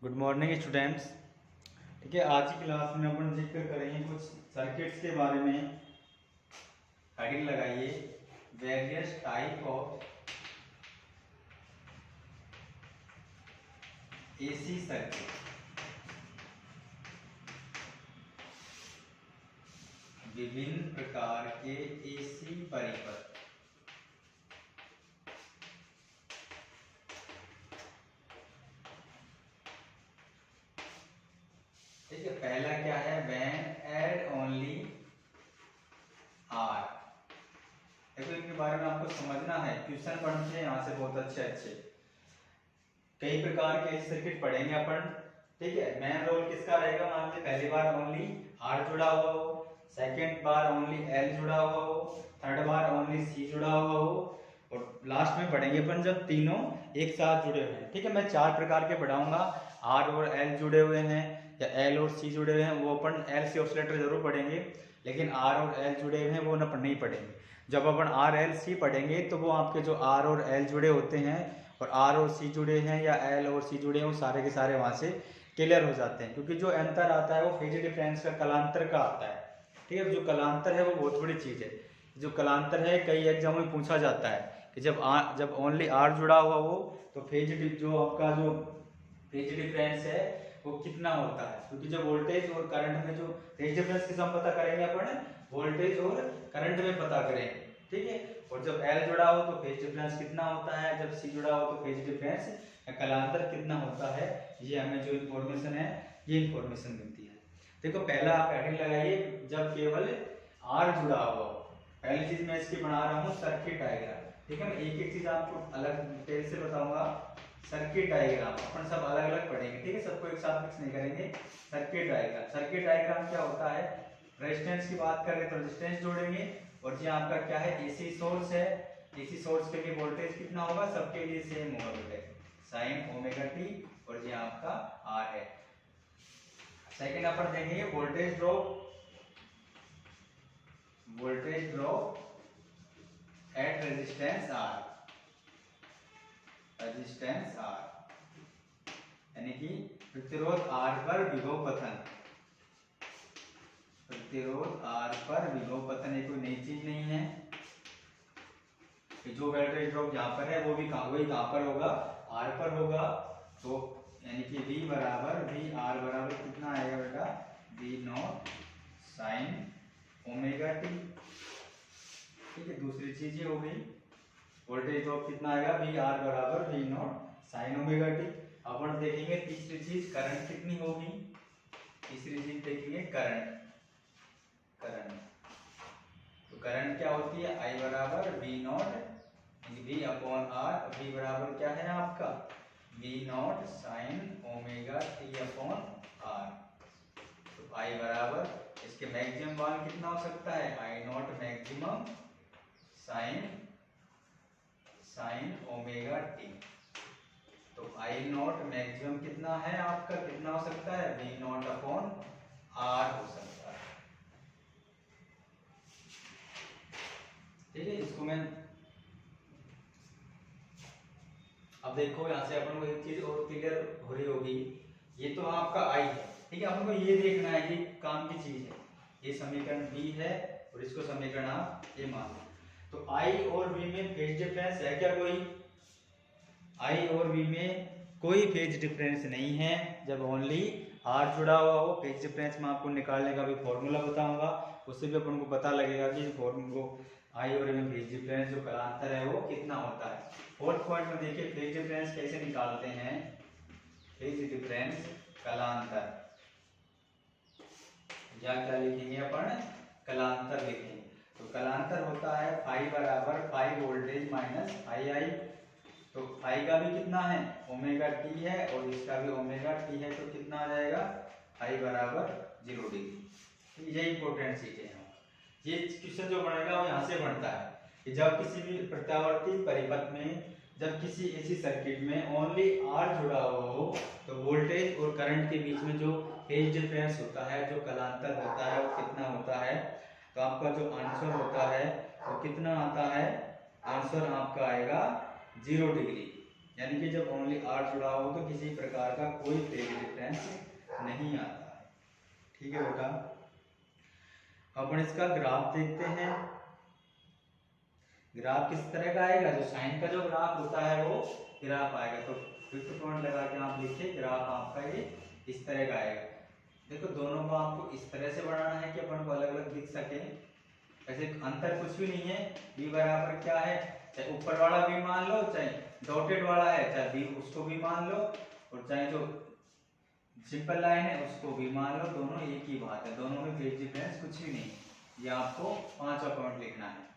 Good morning students. ठीक है, आज की क्लास में अपन जिक्र करेंगे कुछ सर्किट्स के बारे में। हेडिंग लगाइए various type of AC circuit. विभिन्न प्रकार के एसी परिपथ। ठीक है, पहला क्या है, व्हेन ऐड ओनली आर। देखो इनके बारे में आपको समझना है, क्वेश्चन बनते हैं यहाँ से बहुत अच्छे अच्छे। कई प्रकार के एसी सर्किट पढ़ेंगे अपन। ठीक है, मेन रोल किसका रहेगा, मान लीजिए पहली बार ओनली आर जुड़ा हुआ हो, सेकेंड बार ओनली एल जुड़ा हुआ हो, थर्ड बार ओनली सी जुड़ा हुआ हो, और लास्ट में पढ़ेंगे अपन जब तीनों एक साथ जुड़े हुए हैं। ठीक है, मैं चार प्रकार के पढ़ाऊंगा। आर और एल जुड़े हुए हैं या एल और सी जुड़े हुए हैं, वो अपन एल सी ऑसिलेटर जरूर पढ़ेंगे, लेकिन आर और एल जुड़े हुए हैं वो नहीं पढ़ेंगे। जब अपन आर एल सी पढ़ेंगे तो वो आपके जो आर और एल जुड़े होते हैं और आर और सी जुड़े हैं या एल और सी जुड़े हैं, वो सारे के सारे वहां से क्लियर हो जाते हैं, क्योंकि जो अंतर आता है वो फेज डिफरेंस का कलांतर का आता है। ठीक है, जो कलांतर है वो बहुत बड़ी चीज है। जो कलांतर है कई एग्जाम में पूछा जाता है कि जब ओनली आर जुड़ा हुआ हो तो जो आपका जो फेज डिफरेंस है वो कितना होता है, क्योंकि जो वोल्टेज और करंट में जो फेज डिफरेंस किस हम पता करेंगे अपन, वोल्टेज और करंट में पता करेंगे। ठीक है, और जब एल जुड़ा हो तो फेज डिफरेंस कितना होता है, जब सी जुड़ा हो तो फेज डिफरेंस या कलांतर कितना होता है, ये हमें जो इन्फॉर्मेशन है ये इन्फॉर्मेशन मिलती है। देखो पहला आप हेडिंग लगाइए, जब केवल आर जुड़ा हुआ हो। पहली चीज मैं इसकी बना रहा हूँ सर्किट डायग्राम। ठीक है, मैं एक एक चीज आपको अलग डिटेल से बताऊंगा। सर्किट डायग्राम अपन सब अलग अलग पढ़ेंगे। ठीक है, सबको एक साथ मिक्स नहीं करेंगे। सर्किट डायग्राम क्या होता है, रेजिस्टेंस की बात करें तो रेजिस्टेंस जोड़ेंगे, और जी आपका क्या है, एसी सोर्स है। एसी सोर्स के लिए वोल्टेज कितना होगा, सबके लिए सेम होगा बेटे, साइन ओमेगा टी, और जी आपका आर है। सेकंड अपन देखेंगे voltage drop eight resistance R. यानी कि प्रतिरोध आर पर विभव पतन। प्रतिरोध आर पर विभव पतन ये कोई नई चीज नहीं है। जो वोल्टेज ड्रॉप यहाँ पर है वो भी वही कहाँ पर होगा, आर पर होगा। तो यानी कि V बराबर V आर बराबर कितना आएगा बेटा, V naught sine omega T. ठीक है, दूसरी चीज ये हो गई। वोल्टेज ड्रॉप कितना आएगा, V आर बराबर V naught sine omega t. अपन देखेंगे तीसरी चीज करंट कितनी होगी। तीसरी चीज देखेंगे करंट। तो करंट क्या होती है, I बराबर V naught V upon R. V बराबर क्या है आपका, V naught sine omega T upon R. तो I बराबर इसके मैक्सिमम मान कितना हो सकता है, I not maximum sign omega T. तो I नॉट मैक्सिमम कितना है आपका, कितना हो सकता है, V नॉट अपॉन आर हो सकता है। ठीक है, इसको मैं अब देखो यहाँ से अपन को एक चीज और क्लियर हो रही होगी। ये तो आपका आई है। ठीक है, अपन को ये देखना है, ये काम की चीज है। ये समीकरण बी है और इसको समीकरण आप ए मान लो। तो आई और वी में फेज डिफरेंस है क्या कोई, आई और वी में कोई फेज डिफरेंस नहीं है। जब ओनली आर जुड़ा हुआ हो, फेज डिफरेंस में आपको निकालने का भी फॉर्मूला बताऊंगा, उससे भी अपन को पता लगेगा कि फॉर्मूला आई और में फेज डिफरेंस जो कलांतर है वो कितना होता है। फोर्थ पॉइंट में देखिए फेज डिफरेंस कैसे निकालते हैं। फेज डिफरेंस कलांतर, या क्या लिखेंगे अपन, कलांतर लिखेंगे। तो कलांतर होता है फाई बराबर फाई वोल्टेज माइनस फाई आई। तो फाई का भी कितना है, ओमेगा टी है, और इसका भी ओमेगा टी है, तो कितना आ जाएगा, फाई बराबर 0 डिग्री। ये इंपॉर्टेंट चीजें हैं। ये क्वेश्चन जो बनेगा वो यहाँ से बनता है कि जब किसी भी प्रत्यावर्ती परिपथ में, जब किसी ऐसी सर्किट में ओनली आर जुड़ा हुआ हो, तो वोल्टेज और करंट के बीच में जो फेज डिफरेंस होता है, जो कलांतर होता है, वो कितना होता है। तो आपका जो आंसर होता है वो कितना आता है, आंसर आपका आएगा 0 डिग्री। यानी कि जब ओनली आर जुड़ा हो तो किसी प्रकार का कोई फेज डिफरेंस नहीं आता है। ठीक है बेटा, अपन इसका ग्राफ देखते हैं। ग्राफ किस तरह का आएगा, जो साइन का जो ग्राफ होता है वो ग्राफ आएगा। तो फिफ्थ पॉइंट लगा के आप लिखिए ग्राफ आपका ये इस तरह का आएगा। देखो दोनों को आपको इस तरह से बनाना है कि अपन को अलग अलग दिख सके। ऐसे अंतर कुछ भी नहीं है। b बराबर क्या है, चाहे ऊपर वाला b मान लो, चाहे डॉटेड वाला है चाहे b उसको भी मान लो, और चाहे जो सिंपल लाइन है उसको भी मान लो, दोनों एक ही बात है, दोनों में फेज डिफरेंस कुछ भी नहीं। ये आपको 5वां पॉइंट लिखना है।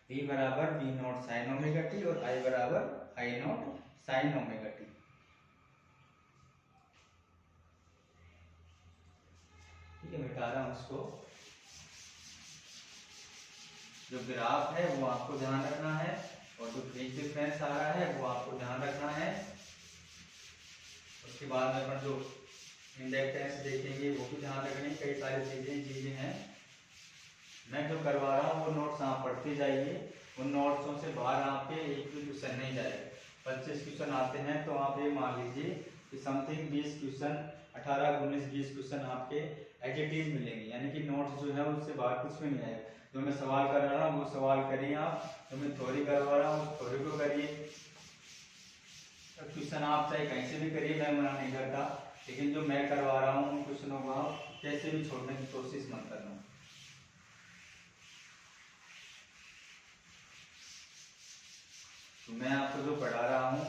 v बराबर v naught sine omega T और i बराबर i naught sine omega T. ठीक है, मिटा रहा हूं उसको। जो ग्राफ है वो आपको ध्यान रखना है, और जो फेज डिफरेंस आ रहा है वो आपको ध्यान रखना है। उसके बाद में अपन जो इंडक्टेंस देखेंगे वो भी ध्यान रखनी है। कई सारी चीजें हैं। मैं जो करवा रहा हूँ वो नोट्स आप पढ़ते जाइए, उन नोट्सों से बाहर आपके एक भी क्वेश्चन नहीं जाएगा। 25 क्वेश्चन आते हैं तो आप ये मान लीजिए कि समथिंग 20 क्वेश्चन 18 19 20 क्वेश्चन आपके एज इट इज मिलेंगे, यानी कि नोट्स जो है उससे बाहर कुछ भी नहीं आएगा। जो मैं सवाल कर रहा हूँ वो सवाल करिए आप, जो मैं थ्योरी करवा रहा हूँ उस थ्योरी को करिए। क्वेश्चन आप चाहे कहीं से भी करिए, मैं मना नहीं करता, लेकिन जो मैं करवा रहा हूँ उन क्वेश्चनों को आप कैसे भी छोड़ने की कोशिश मत करना। तो मैं आपको जो पढ़ा रहा हूँ,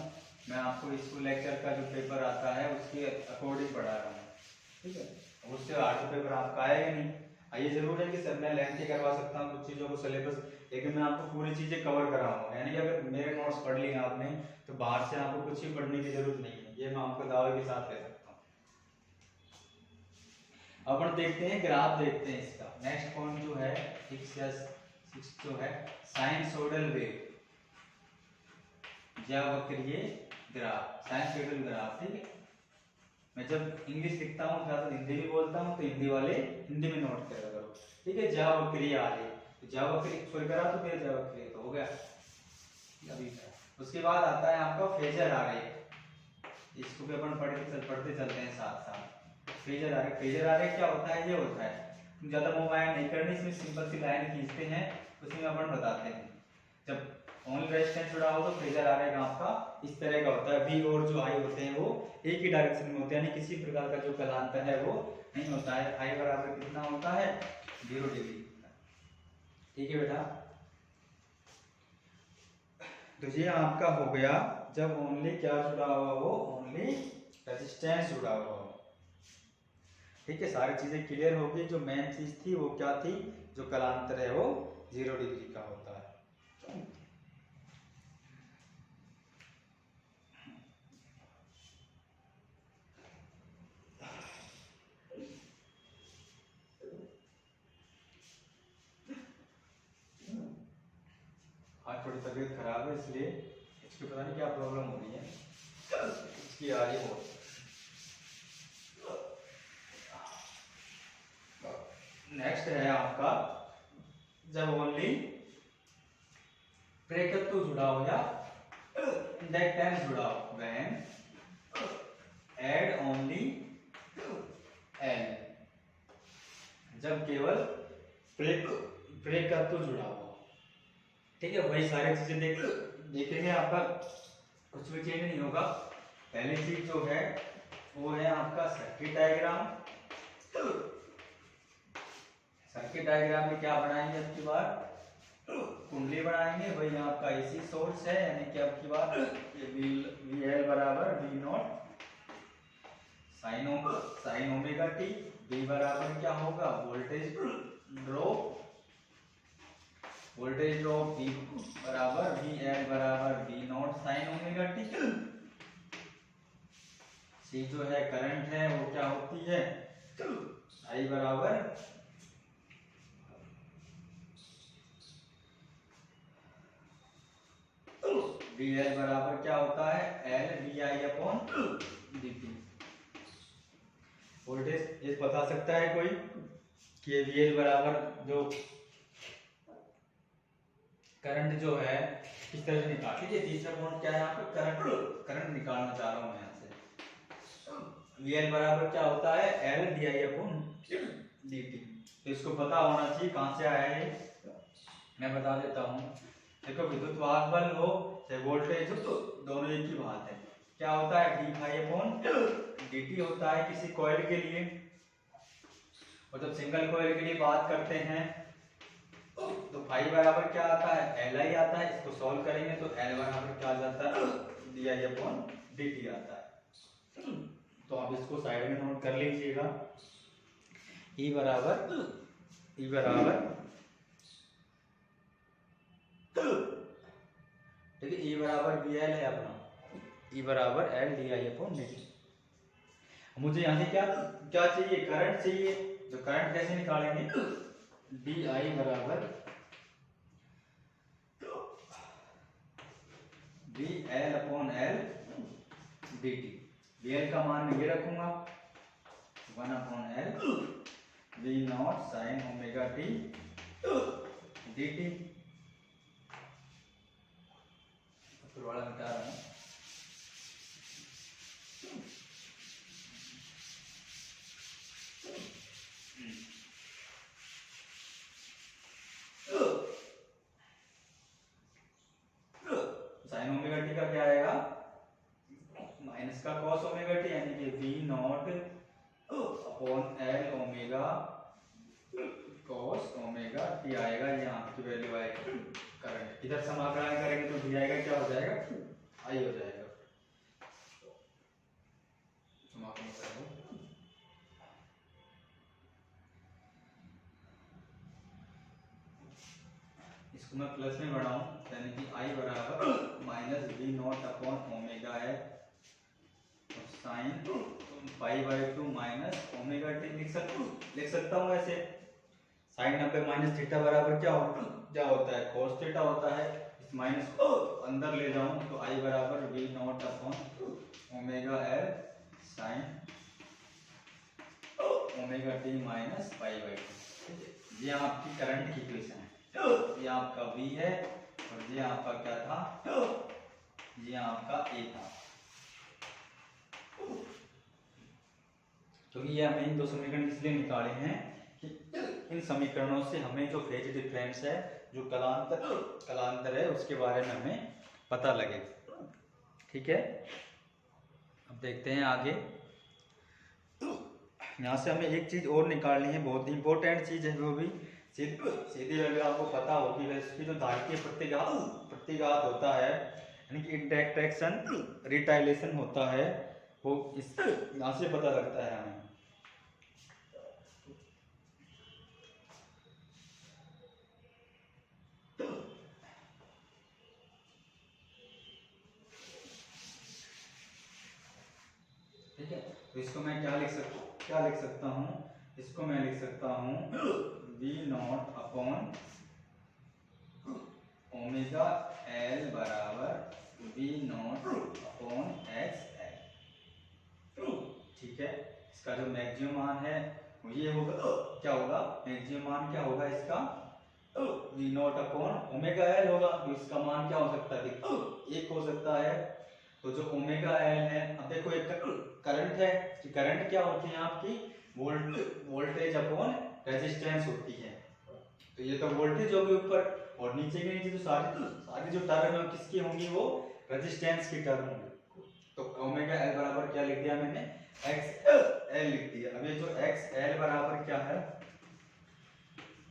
मैं आपको स्कूल लेक्चर का जो पेपर आता है उसके अकॉर्डिंग पढ़ा रहा हूँ। ठीक है, उससे आर्ट पेपर आपका आएगा नहीं। ये जरूर है कि सर मैं लेंथ करवा सकता हूँ कुछ चीज़ों को सिलेबस, लेकिन मैं आपको पूरी चीज़ें कवर कराऊंगा। यानी कि अगर मेरे नोट्स पढ़ लिए आपने तो बाहर से आपको कुछ ही पढ़ने की जरूरत नहीं है, ये मैं आपको दावे के साथ कह सकता हूँ। अपन देखते हैं ग्राफ देखते हैं इसका। नेक्स्ट पॉइंट जो है 6 जो है साइनसोइडल वेव, ज्यावक्रीय ग्राफ, साइनसोइडल ग्राफ। ठीक है, मैं जब इंग्लिश लिखता हूँ ज्यादा हिंदी भी बोलता हूँ तो हिंदी वाले हिंदी में नोट करा करो। ठीक है, ज्यावक्रीय आ रही तो ज्यावक्रीय सॉरी करा तो फिर ज्यावक्रीय तो हो गया अभी। उसके बाद आता है आपका फेजर आ रही, इसको भी अपन पढ़ते चलते हैं साथ साथ। फेजर आ रही, फेजर आ रही क्या होता है, ये होता है ज्यादा मोबाइल नहीं करनी, इसमें सिंपल सी लाइन खींचते हैं, उसमें अपन बताते हैं। जब ओनली रेजिस्टेंस जुड़ा हो तो फेजर आ रहेगा आपका इस तरह का होता है। V और जो I होते हैं वो एक ही डायरेक्शन में होते हैं, यानी किसी प्रकार का जो कलांतर है वो नहीं होता है। I बराबर कितना होता है 0 डिग्री। ठीक है बेटा, तो ये आपका हो गया जब ओनली क्या जुड़ा हुआ हो, ओनली रेजिस्टेंस जुड़ा हुआ हो। ठीक है, सारी चीजें क्लियर होगी। जो मेन चीज थी वो क्या थी, जो कलांतर है वो 0 डिग्री का होता है। आज थोड़ी तबीयत खराब है इसलिए इसकी पता नहीं क्या प्रॉब्लम हो रही है, इसकी आ रही हो। नेक्स्ट है आपका जब ओनली प्रेरकत्व जुड़ा हो या इंडक्टेंस जुड़ा हो, व्हेन ऐड ओनली एल, जब केवल प्रेरकत्व जुड़ा हो। ठीक है, वही सारी चीजें देखेंगे, आपका कुछ भी चेंज नहीं होगा। पहली चीज जो है वो है आपका सर्किट डायग्राम। सर्किट डायग्राम में क्या बनाएंगे, अब की बार कुंडली बनाएंगे। वही आपका एसी सोर्स है, यानी कि अब की बार ये VL बराबर V naught sine omega T. V बराबर क्या होगा, वोल्टेज ड्रॉप V बराबर VL बराबर V naught sine omega T. C जो है करंट है वो क्या होती है, I बराबर VL बराबर क्या होता है, L VI upon dt। Voltage ये बता सकता है कोई कि VL बराबर जो करंट जो है किस तरह से निकाल, ठीक है। तीसरा पॉइंट क्या है यहाँ पे, करंट निकालना चाह रहा हूँ मैं यहाँ से। VL बराबर क्या होता है, L di/dt। तो इसको पता होना चाहिए कहाँ से आया है, मैं बता देता हूँ। देखो विद्युत वाहक बल हो चाहे वोल्टेज हो, तो दोनों एक ही बात है। क्या होता है, d/dt होता है किसी कॉइल के लिए। और जब सिंगल कॉइल के लिए बात करते हैं तो फाई बराबर क्या आता है, Li आता है। इसको सॉल्व करेंगे तो L बराबर क्या आ जाता है, di/dt आता है। तो आप इसको साइड में नोट कर लीजिएगा। E बराबर ठीक है, E बराबर VL है अपना, E बराबर L di/dt। मुझे यहाँ से क्या क्या चाहिए, करंट चाहिए। तो करंट कैसे निकालेंगे, di बराबर VL/L dt। VL का मान मैं ये रखूंगा 1/L V0 sin omega t dt। वाला मिटा रहा हूँ। साइन ओमेगा टी का क्या आएगा, माइनस का कॉस ओमेगा टी, यानी कि V0/L omega cos omega T आएगा। ये आपकी वैल्यू आएगी करंट। इधर समाकलन करेंगे तो डी आएगा, क्या हो जाएगा, आई हो जाएगा। समाकलन करेंगे इसको मैं प्लस में बढ़ाऊं, यानी कि आई बराबर माइनस V0/ओमेगा है साइन पाई/2 माइनस ओमेगा टी लिख सकता हूँ ऐसे। साइन 90 माइनस थीटा बराबर क्या होता है, cos थीटा होता है। इस माइनस को अंदर ले जाऊं तो आई बराबर V0/ओमेगा L sine omega T minus पाई/2। ये आपकी करंट की इक्वेशन है। ये आपका V है और ये आपका क्या था, ये आपका A था। क्योंकि ये हमें इन दो समीकरण इसलिए निकाले हैं कि इन समीकरणों से हमें जो फेज डिफरेंस है, जो कलांतर है, उसके बारे में हमें पता लगे। ठीक है, अब देखते हैं आगे। यहाँ से हमें एक चीज और निकालनी है, बहुत ही इंपॉर्टेंट चीज है, वो भी सीधी वैल्यू आपको पता होगी। वैसे जो धारितीय प्रतिघात होता है, यानी कि इंटरैक्शन रिटाइलेशन होता है, वो इस यहाँ से पता लगता है हमें। ठीक है, तो इसको मैं क्या लिख सकता हूँ, इसको मैं लिख सकता हूँ V0/ओमेगा L बराबर V0/XL। ठीक है, इसका जो मैक्सिमम मान है वो ये होगा, क्या होगा, मैक्सिमम मान क्या होगा इसका, V0/ओमेगा L होगा। तो इसका मान क्या हो सकता है, एक हो सकता है। तो जो ओमेगा L है, अब देखो एक करंट है, कि करंट क्या होती है आपकी, वोल्टेज अपॉन रेजिस्टेंस होती है। तो ये तो वोल्टेज होगी ऊपर, और नीचे के नीचे तो सारी जो टर्म है किसकी होंगी, वो रेजिस्टेंस की टर्म होंगी। तो ओमेगा L बराबर क्या लिख दिया मैंने, XL लिख दिया। अब ये जो XL बराबर क्या है,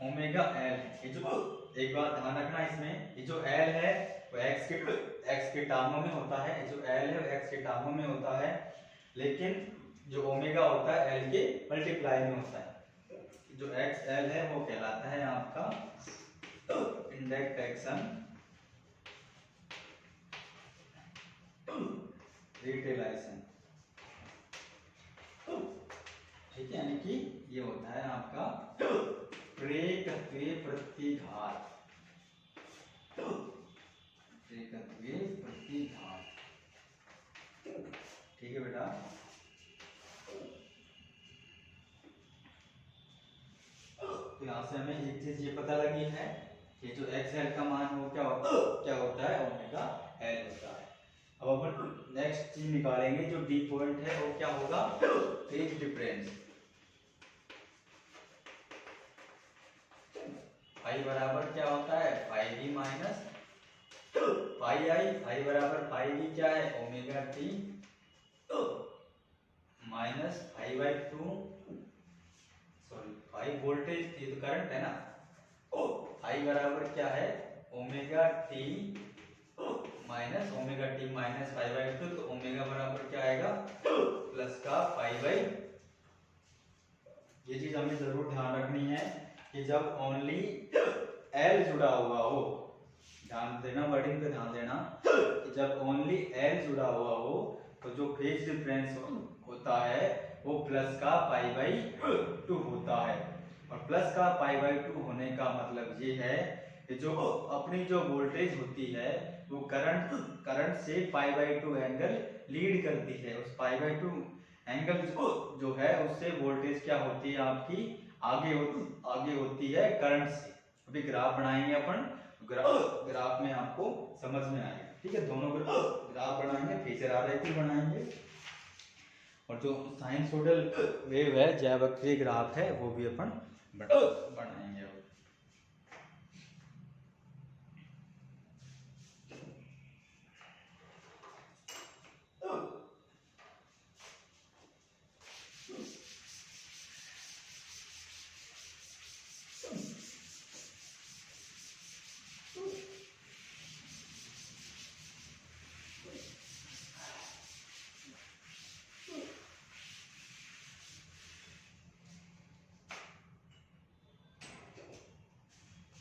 ओमेगा L। ये जो एक बात ध्यान रखना इसमें, ये जो L है वो x के टर्मों में होता है, जो L है वो x के टर्मों में होता है, लेकिन जो ओमेगा होता है L के मल्टीप्लाई में होता है। जो XL है वो कहलाता है आपका इंटरैक्शन रिटेलाइजेशन। ठीक है, यानी कि ये होता है आपका प्रेरकत्वीय प्रतिघात। ठीक है बेटा, तो यहाँ से हमें एक चीज ये पता लगी है ये जो XL का मान वो क्या होता है ओमेगा L होता है। अब अपन नेक्स्ट चीज निकालेंगे, जो D पॉइंट है वो क्या होगा, फेज डिफरेंस। फाई बराबर क्या होता है, phi B minus phi I. Phi बराबर फाई बी क्या है, omega T minus phi by two, sorry phi voltage, ये तो करंट है ना। फाई बराबर क्या है, omega T minus omega T minus phi by two, तो ओमेगा बराबर क्या आएगा, प्लस का फाई बाई। ये चीज हमें जरूर ध्यान रखनी है कि जब ओनली एल जुड़ा हुआ हो, ध्यान देना, वर्डिंग पे ध्यान देना, कि जब ओनली एल जुड़ा हुआ हो तो जो फेज डिफरेंस होता है वो प्लस का पाई बाई टू होता है। और प्लस का पाई बाई टू होने का मतलब ये है कि जो अपनी जो वोल्टेज होती है वो करंट से पाई बाई टू एंगल लीड करती है। उस पाई बाई टू एंगल जो है उससे वोल्टेज क्या होती है आपकी, आगे होती है करंट से। अभी ग्राफ बनाएंगे अपन, ग्राफ में आपको समझ में आएगा, ठीक है। दोनों ग्राफ बनाएंगे, फेजर आरेख बनाएंगे, और जो साइनसोइडल वेव है, ज्यावक्रीय ग्राफ है, वो भी अपन बनाएंगे।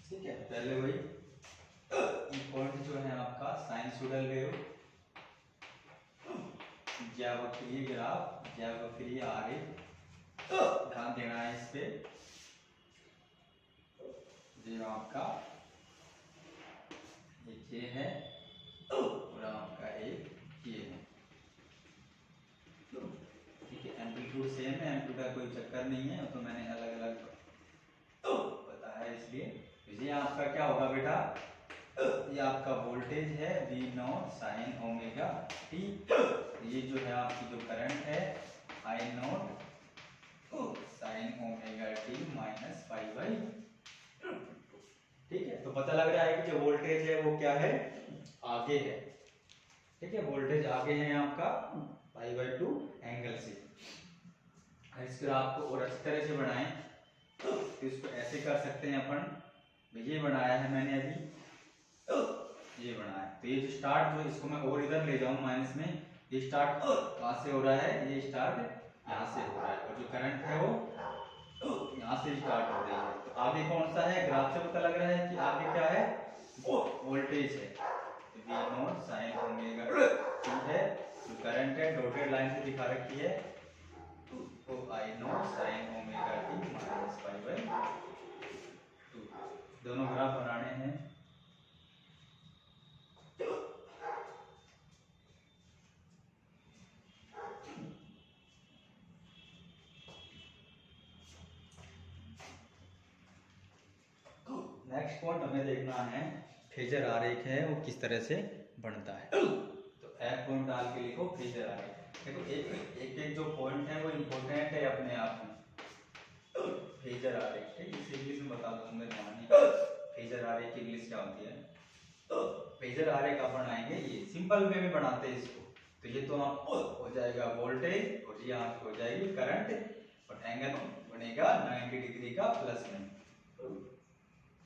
ठीक है, पहले वही पॉइंट जो है आपका साइनसोइडल वेव, ज्यावक्रीय ग्राफ, ज्यावक्रीय आरेख, ध्यान देना है इस पे। ये आपका एक ये है और आपका एक ये है, ठीक है। एम्पलीट्यूड सेम है, एम्पलीट्यूड का कोई चक्कर नहीं है, तो मैंने अलग अलग बताया इसलिए। ये आपका क्या होगा बेटा, ये आपका वोल्टेज है V naught sine omega T, ये जो है आपकी जो करंट है I naught sine omega T minus phi by, ठीक है। तो पता लग रहा है कि जो वोल्टेज है वो क्या है, आगे है, ठीक है। वोल्टेज आगे है आपका पाई बाई टू एंगल से। इस ग्राफ को और अच्छी तरह से बनाएं तो इसको ऐसे कर सकते हैं अपन, ये बनाया है मैंने अभी, ये बनाया। तो ये जो स्टार्ट, जो इसको मैं और इधर ले जाऊं माइनस में, ये स्टार्ट कहां से हो रहा है, ये स्टार्ट यहाँ से हो रहा है, और जो करंट है वो यहाँ से स्टार्ट हो रही है। तो आगे कौन सा है, ग्राफ से पता लग रहा है कि आगे क्या है, वोल्टेज है, V naught sine omega T है। जो करंट है डॉटेड लाइन से दिखा रखी है, तो I naught sine omega T minus pi by to. दोनों ग्राफ बनाने हैं। नेक्स्ट पॉइंट हमें देखना है, फेजर आरेख है वो किस तरह से बनता है। तो F पॉइंट डाल के लिखो फेजर आरेख। देखो एक एक जो पॉइंट है वो इम्पोर्टेंट है अपने आप में। फेजर आरेख, ठीक, इसे इंग्लिश में बता दूंगा कहानी। फेजर आरेख की इंग्लिश क्या होती है, फेजर आरेख अपन आएंगे, ये सिंपल वे में बनाते हैं इसको। तो ये तो आप हो जाएगा वोल्टेज, और ये आपको हो जाएगी करंट, और एंगल बनेगा 90 डिग्री का प्लस में।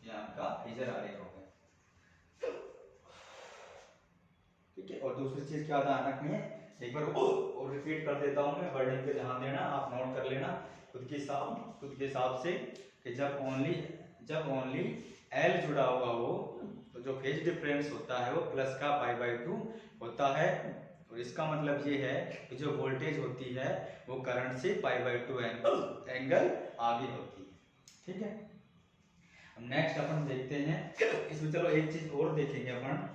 ये आपका फेजर आरेख हो गया, ठीक है। और दूसरी चीज क्या ध्यान रखनी है, एक बार और रिपीट कर देता हूं मैं, वर्डिंग पे ध्यान देना, आप नोट कर लेना खुद के हिसाब से, कि जब ओनली एल जुड़ा हुआ हो तो जो फेज डिफरेंस होता है वो प्लस का पाई बाई टू होता है। और इसका मतलब ये है कि जो वोल्टेज होती है वो करंट से पाई बाई टू एंगल आगे होती है, ठीक है। नेक्स्ट अपन देखते हैं इसमें, चलो एक चीज और देखेंगे अपन।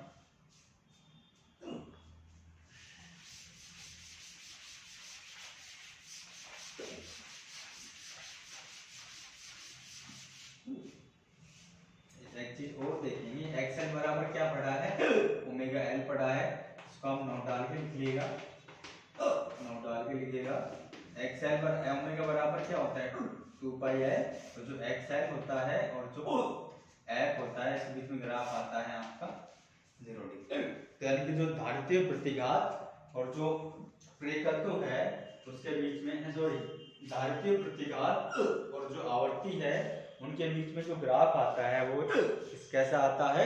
एक चीज और के लिखिएगा एक्सएल पर ओमेगा बराबर क्या होता है 2 पाई है। तो जो एक्सएल होता है और जो एफ होता है इसके बीच में ग्राफ आता है आपका 0 डिग्री। तो यानी कि जो धारितीय प्रतिघात और जो प्रेरकत्व है उसके बीच में सॉरी धारितीय प्रतिघात और जो आवर्ती है उनके बीच में जो ग्राफ आता है वो कैसा आता है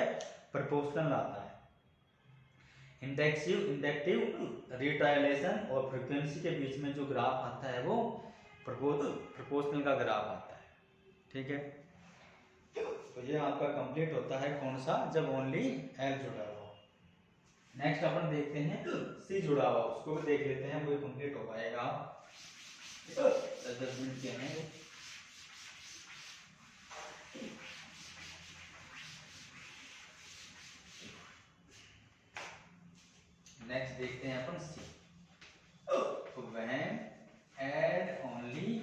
प्रोपोर्शनल आता है। इंडक्टिव रिट्रायलेशन और फ्रीक्वेंसी के बीच में जो ग्राफ आता है वो प्रोपोर्शनल का ग्राफ आता है। ठीक है, तो ये आपका कंप्लीट होता है कौन सा, जब ओनली एल जुड़ा हुआ। नेक्स्ट अपन देखते हैं सी जुड़ा हुआ, उसको भी देख लेते हैं, वो कंप्लीट हो पाएगा 10 मिनट के हैं। नेक्स्ट देखते हैं अपन सी। तो when add only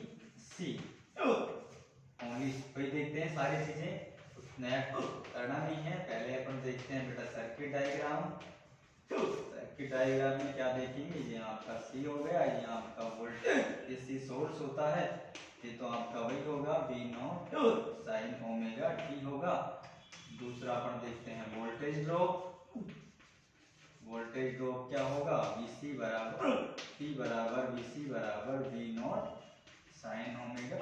C, only वही देखते हैं सारी चीजें, नया करना नहीं है। पहले अपन देखते हैं बेटा सर्किट डायग्राम। सर्किट डायग्राम में क्या देखेंगे, ये आपका सी हो गया, ये आपका वोल्टेज एसी सोर्स होता है, ये तो आपका वही होगा V0 साइन ओमेगा टी होगा। दूसरा अपन देखते हैं वोल्टेज ड्रॉप। वोल्टेज ड्रॉप क्या होगा VC बराबर T बराबर VC बराबर V0 साइन ओमेगा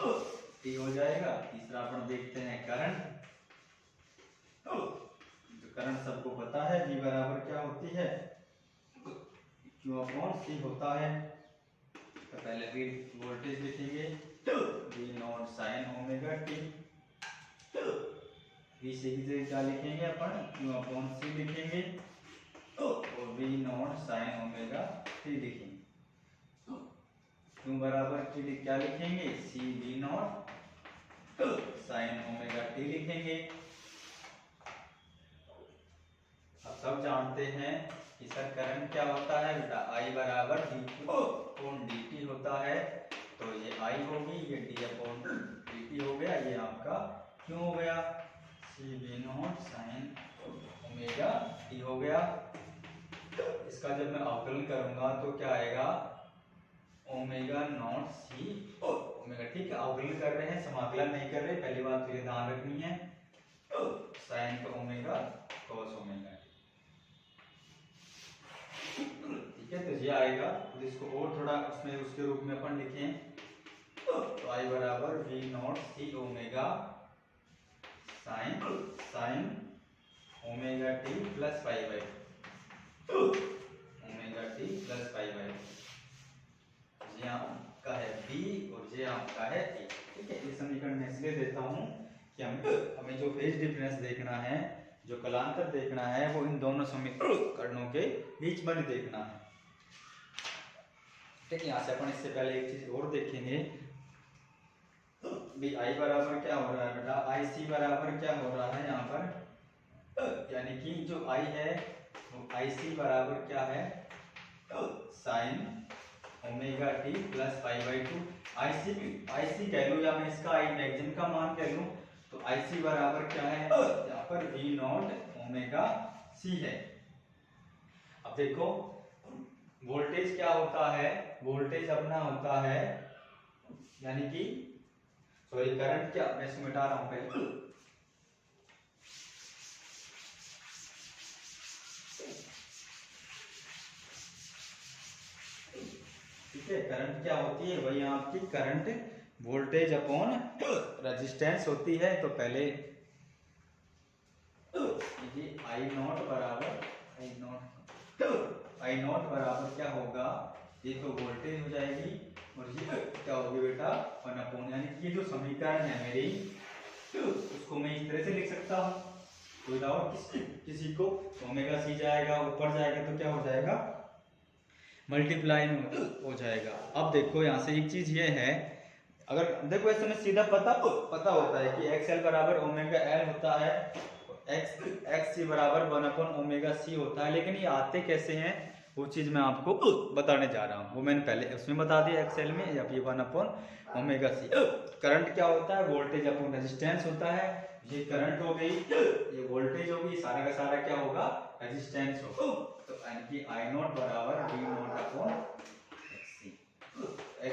टी हो जाएगा। तीसरा अपन देखते हैं करंट। जो करंट सबको पता है V बराबर क्या होती है Q अपॉन C होता है। तो पहले भी वोल्टेज लिखेंगे V0 sign omega T, VC की जगह क्या लिखेंगे अपन Q अपॉन C लिखेंगे और V0 साइन ओमेगा टी लिखेंगे। Q बराबर क्या लिखेंगे C V0 sign omega T लिखेंगे। अब सब जानते हैं कि सर करंट क्या होता है बेटा I बराबर dQ अपॉन dt होता है। तो ये I होगी, ये d अपॉन dt हो गया, ये आपका Q हो गया C V0 sign omega T हो गया। इसका जब मैं अवकलन करूंगा तो क्या आएगा ओमेगा नॉट सी ओमेगा। ठीक है, अवकलन कर रहे हैं, समाकलन नहीं कर रहे, पहली बात तो ये ध्यान रखनी है। साइन का ओमेगा कॉस ओमेगा, ठीक है। तो ये आएगा, तो इसको और थोड़ा उसमें उसके रूप में अपन लिखें तो आई बराबर V0 C omega sine omega T plus pi by omega T plus pi by. ये आपका है B और ये आपका है A। ठीक है, ये समीकरण मैं इसलिए देता हूँ कि हमें जो फेज डिफरेंस देखना है, जो कलांतर देखना है, वो इन दोनों समीकरणों के बीच में देखना है। ठीक है, यहाँ से अपन इससे पहले एक चीज और देखेंगे भी I बराबर क्या हो रहा है बेटा, IC बराबर क्या हो रहा है यहाँ पर, यानी कि जो I है वो IC बराबर क्या है sign omega T plus pi by 2। IC कह लूँ या मैं इसका I मैक्सिमम का मान कह लूँ तो IC बराबर क्या है यहाँ पर V0 ओमेगा C है। अब देखो वोल्टेज क्या होता है, वोल्टेज अपना होता है यानी कि सॉरी करंट क्या, मैं इसको मिटा रहा हूँ पहले। ठीक है, करंट क्या होती है, वही आपकी करंट वोल्टेज अपॉन रेजिस्टेंस होती है। तो पहले I0 बराबर क्या होगा, ये तो वोल्टेज हो जाएगी और ये क्या होगी बेटा 1 अपॉन, यानी कि ये जो समीकरण है मेरी उसको मैं इस तरह से लिख सकता हूँ विदाउट किसी को ओमेगा सी जाएगा ऊपर जाएगा तो क्या हो जाएगा मल्टीप्लाई हो जाएगा। अब देखो यहाँ से एक चीज ये है, अगर देखो ऐसे में सीधा पता होता है कि XL बराबर ओमेगा L होता है, XC बराबर 1 अपॉन ओमेगा C होता है, लेकिन ये आते कैसे हैं वो चीज मैं आपको बताने जा रहा हूँ। वो मैंने पहले उसमें बता दिया XL में, अब ये 1 अपॉन ओमेगा C। करंट क्या होता है, वोल्टेज अपॉन रेजिस्टेंस होता है। ये करंट हो गई, ये वोल्टेज होगी, सारा का सारा क्या होगा रेजिस्टेंस होगा। तो यानी कि I0 बराबर V0 upon XC।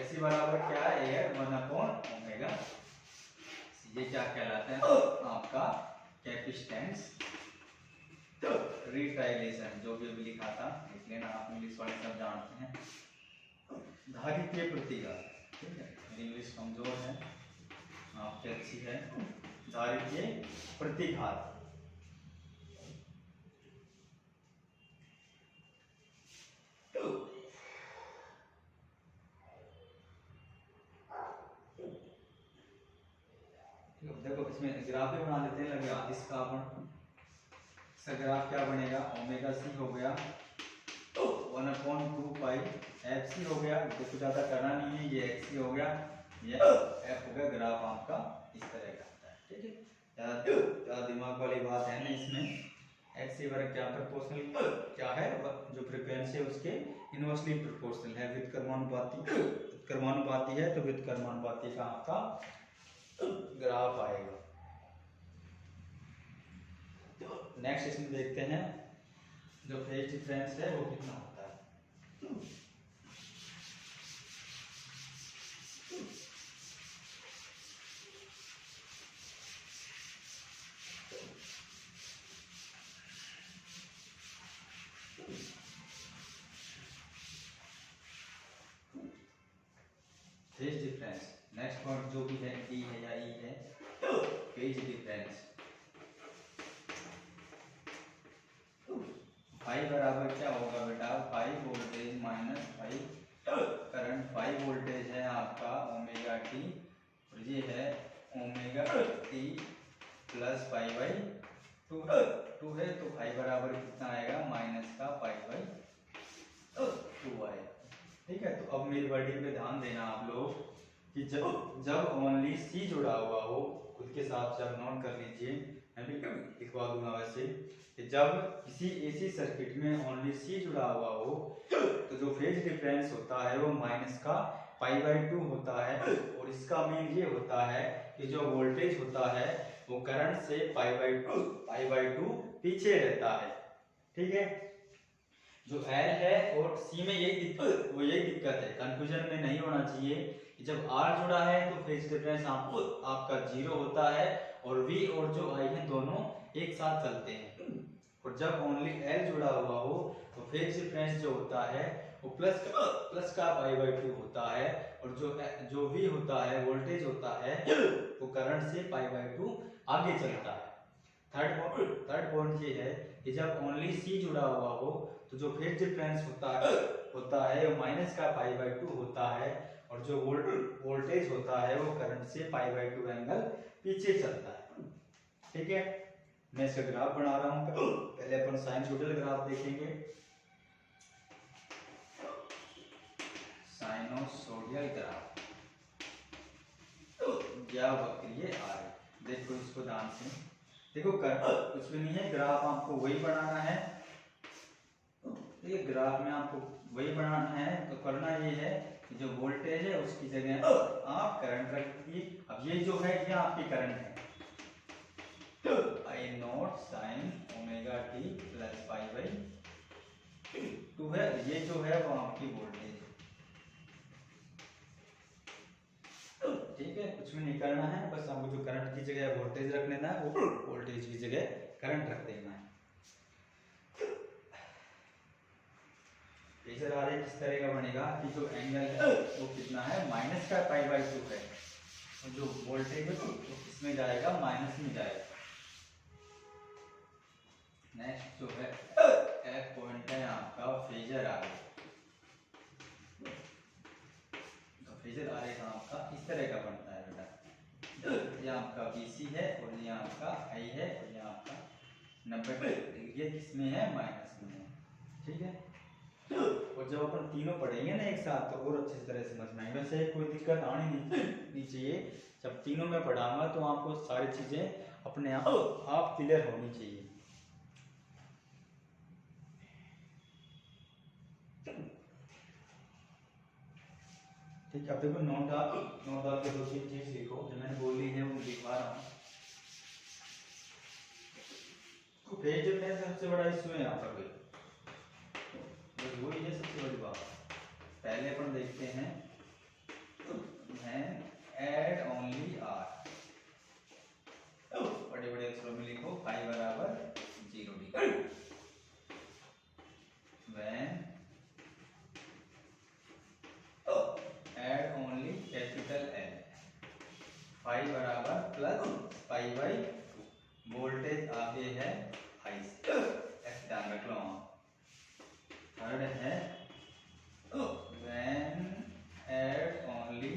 F C बराबर क्या है 1/ओमेगा। ये क्या कहलाता है आपका कैपेसिटेंस रिटाइलेशन, जो भी अभी लिखा था लिख लेना, आप इंग्लिश वाले सब जानते हैं। धारित्य प्रतिघात, ठीक है, मेरी इंग्लिश कमजोर है, आपकी अच्छी है। धारित्य प्रतिघात, देखो इसमें ग्राफ भी बना लेते हैं, लगे हाथ इसका अपन। इसका ग्राफ क्या बनेगा, ओमेगा सी हो गया 1/2 पाई एफ सी हो गया, देखो ज्यादा करना नहीं है, ये एक्स सी हो गया, ये एफ हो गया। ग्राफ आपका इस तरह का आता है, ठीक है। ज्यादा दिमाग वाली बात है ना इसमें। एक्स सी वर्ग क्या प्रोपोर्शनल क्या है, जो फ्रीक्वेंसी है उसके इनवर्सली प्रोपोर्शनल है, व्युत्क्रमानुपाती है, तो व्युत्क्रमानुपाती का आपका ग्राफ आएगा। नेक्स्ट इसमें देखते हैं जो फेज डिफरेंस है वो कितना होता है। फेज डिफरेंस, नेक्स्ट पॉइंट जो भी है डी है या ई है, फेज डिफरेंस फाई बराबर क्या होगा बेटा, phi voltage minus phi current. Phi voltage है आपका ओमेगा टी और ये है omega T plus pi by two है, तो फाई बराबर कितना आएगा, माइनस का पाई बाई टू आएगा, ठीक है। तो अब मेरी वर्डिंग पे ध्यान देना आप लोग कि जब ओनली सी जुड़ा हुआ हो, खुद के साथ से आप नोट कर लीजिए, मैं भी लिखवा दूंगा वैसे, कि जब किसी एसी सर्किट में ओनली सी जुड़ा हुआ हो तो जो फेज डिफरेंस होता है वो माइनस का पाई बाई टू होता है, और इसका मीन ये होता है कि जो वोल्टेज होता है वो करंट से पाई बाई टू पीछे रहता है, ठीक है। जो एल है और सी में यही दिक्कत है, कंफ्यूजन में नहीं होना चाहिए कि जब आर जुड़ा है तो फेज डिफरेंस आपका 0 होता है, और वी और जो आई है दोनों एक साथ चलते हैं, और जब ओनली एल जुड़ा हुआ हो तो फेज डिफरेंस जो होता है वो प्लस का पाई बाई टू होता है, और जो वी होता है वोल्टेज होता है वो करंट से पाई बाई टू आगे चलता है। थर्ड पॉइंट ये है कि जब ओनली सी जुड़ा हुआ हो तो जो फेज डिफरेंस होता है वो माइनस का पाई बाई टू होता है, और जो वोल्टेज होता है वो करंट से पाई बाई टू एंगल पीछे चलता है, ठीक है। मैं इसका ग्राफ बना रहा हूं, पहले अपन साइनसोइडल ग्राफ देखेंगे। साइनोसोडियल ग्राफ या वक्रीय आरेख, देखो इसको ध्यान से देखो, कुछ भी नहीं है, ग्राफ आपको वही बनाना है, ठीक है। ग्राफ में आपको वही बनाना है, तो करना ये है कि जो वोल्टेज है उसकी जगह आप करंट रख दीजिए। अब ये जो है ये आपकी करंट है, i naught sine omega T plus pi by two है, ये जो है वो आपकी वोल्टेज है, ठीक है। कुछ भी नहीं करना है, बस आपको जो करंट की जगह वोल्टेज रख लेना है, वो वोल्टेज की जगह करंट रख देना है। फेजर आरेख किस तरह का बनेगा कि जो एंगल है वो कितना है, माइनस का पाई बाई टू है, और जो वोल्टेज है वो किसमें जाएगा, माइनस में जाएगा। नेक्स्ट जो है एफ पॉइंट है आपका फेजर आरेख, तो फेजर आरेख आपका इस तरह का बनता है बेटा, ये आपका BC है और ये आपका I है और ये आपका 90 डिग्री है, किसमें है, माइनस में है, ठीक है। और जब अपन तीनों पढ़ेंगे ना एक साथ तो और अच्छी तरह समझ में आएगा, वैसे कोई दिक्कत आनी नहीं चाहिए, जब तीनों में पढ़ाऊंगा तो आपको सारी चीजें अपने आप क्लियर होनी चाहिए। ठीक है, अब देखो नोट डाल के 2-3 चीज लिखो, जो मैंने बोली है वो लिखवा रहा हूँ। तो फेज डिफरेंस सबसे बड़ा इशू है यहाँ पर कोई, बस वही है सबसे बड़ी बात। पहले अपन देखते हैं फाई बराबर प्लस पाई बाई 2। वोल्टेज आगे है आई से, ऐसे ध्यान रख लो। थर्ड है व्हेन एट ओनली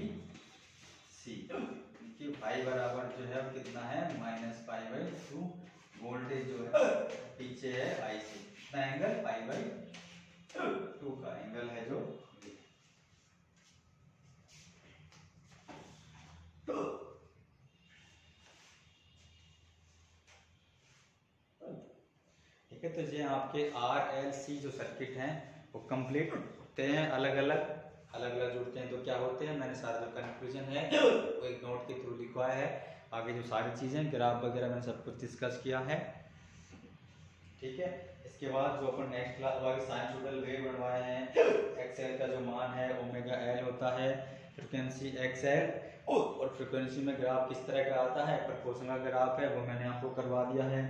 सी, कि फाई बराबर जो है कितना है माइनस पाई बाई 2। वोल्टेज जो है पीछे है आई से, कितना एंगल पाई बाई 2 का एंगल है जो। ठीक है, तो ये आपके आर एल सी जो सर्किट हैं वो कंप्लीट होते हैं, अलग अलग जुड़ते हैं तो क्या होते हैं। मैंने सारा जो कंक्लूजन है वो एक नोट के थ्रू लिखवाया है। आगे जो सारी चीज़ें ग्राफ वगैरह मैंने सब कुछ डिस्कस किया है। ठीक है, इसके बाद जो अपन नेक्स्ट क्लास वाले साइनसोइडल वेव बनवाए हैं, एक्सएल का जो मान है ओमेगा एल होता है, फ्रिक्वेंसी एक्सएल, और फ्रिक्वेंसी में ग्राफ किस तरह का आता है, प्रोपोर्शनल ग्राफ है वो मैंने आपको करवा दिया है।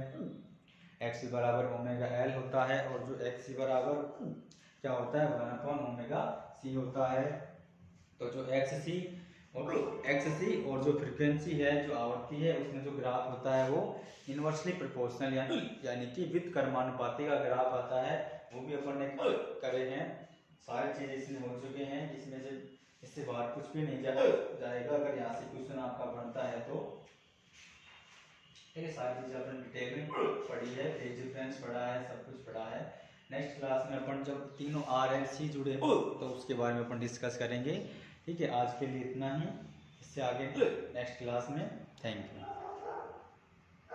एक्स बराबर ओमेगा एल होता है और जो एक्स सी बराबर क्या होता है 1 ओमेगा सी होता है। तो जो एक्स सी और जो फ्रीक्वेंसी है जो आवृत्ति है उसमें जो ग्राफ होता है वो इनवर्सली प्रोपोर्शनल यानी कि विद कर्मानुपाती का ग्राफ आता है, वो भी अपन ने करे हैं। सारी चीजें इसमें हो चुके हैं, इसमें से इससे बाहर कुछ भी नहीं जाएगा अगर यहाँ से क्वेश्चन आपका बनता है तो। ठीक है, सारी चीजें अपन डिटेल में पढ़ी है, फेज डिफरेंस पढ़ा है, सब कुछ पढ़ा है। नेक्स्ट क्लास में अपन जब तीनों आर एल सी जुड़े तो उसके बारे में अपन डिस्कस करेंगे। ठीक है, आज के लिए इतना ही, इससे आगे नेक्स्ट क्लास में। Thank you.